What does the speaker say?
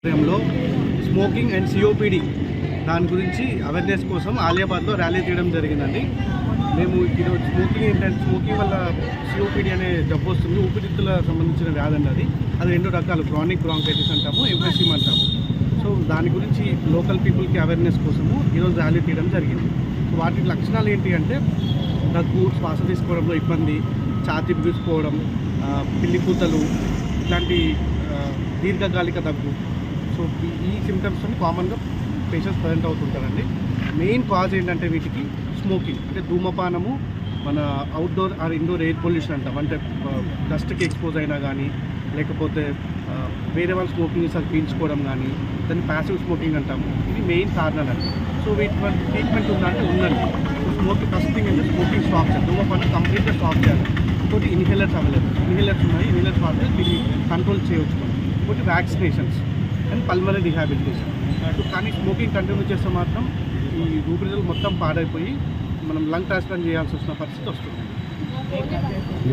లో smoking and COPD దాని గురించి అవేర్నెస్ కోసం ఆలియాబాద్లో ర్యాలీ తీయడం జరిగిందండి. మేము ఈరోజు స్మోకింగ్ ఏంటంటే స్మోకింగ్ వల్ల సిఓపిడి అనే జబ్బు వస్తుంది, ఊపిరితిత్తుల సంబంధించిన వ్యాధి అన్నది. అది రెండు రకాలు, క్రానిక్ బ్రాంకైటిస్ అంటాము, ఎంఫైసిమ్ అంటాము. సో దాని గురించి లోకల్ పీపుల్కి అవేర్నెస్ కోసము ఈరోజు ర్యాలీ తీయడం జరిగింది. సో వాటి లక్షణాలు ఏంటి అంటే దగ్గు, శ్వాస తీసుకోవడంలో ఇబ్బంది, ఛాతీ బిగుసుకోవడం, పిల్లి కూతలు, ఇట్లాంటి దీర్ఘకాలిక దగ్గు. సో ఈ సిమ్టమ్స్ని కామన్గా పేషెంట్స్ ప్రజెంట్ అవుతుంటారండి. మెయిన్ కాజ్ ఏంటంటే వీటికి స్మోకింగ్, అంటే ధూమపానము, మన outdoor or indoor air pollution అంటాం. అంటే డస్ట్కి ఎక్స్పోజ్ అయినా కానీ, లేకపోతే వేరే వాళ్ళు స్మోకింగ్ చేసి పీల్చుకోవడం కానీ, దాన్ని ప్యాసివ్ స్మోకింగ్ అంటాము. ఇది మెయిన్ కారణాలండి. సో వీటి వల్ల ట్రీట్మెంట్ ఉందంటే ఉందండి. స్మోకింగ్ ఫస్ట్ థింగ్ అంటే స్మోకింగ్ స్టాప్ చేయాలి, ధూమపానం కంప్లీట్గా స్టాప్ చేయాలి. ఇంకోటి ఇన్హేలర్స్ అవైలబుల్, ఇన్హేలర్స్ ఉన్నాయి, ఇన్హేలర్స్ వాడితే దీన్ని కంట్రోల్ చేయవచ్చు. ఇంకోటి వ్యాక్సినేషన్స్ అండ్ పల్మనరీ రిహాబిలిటేషన్. కానీ స్మోకింగ్ కంటిన్యూ చేస్తే మాత్రం ఈ ఊపిరితిత్తులు మొత్తం పాడైపోయి మనం లంగ్ ట్రాన్స్ప్లాంట్ చేయాల్సి వచ్చిన పరిస్థితి వస్తుంది.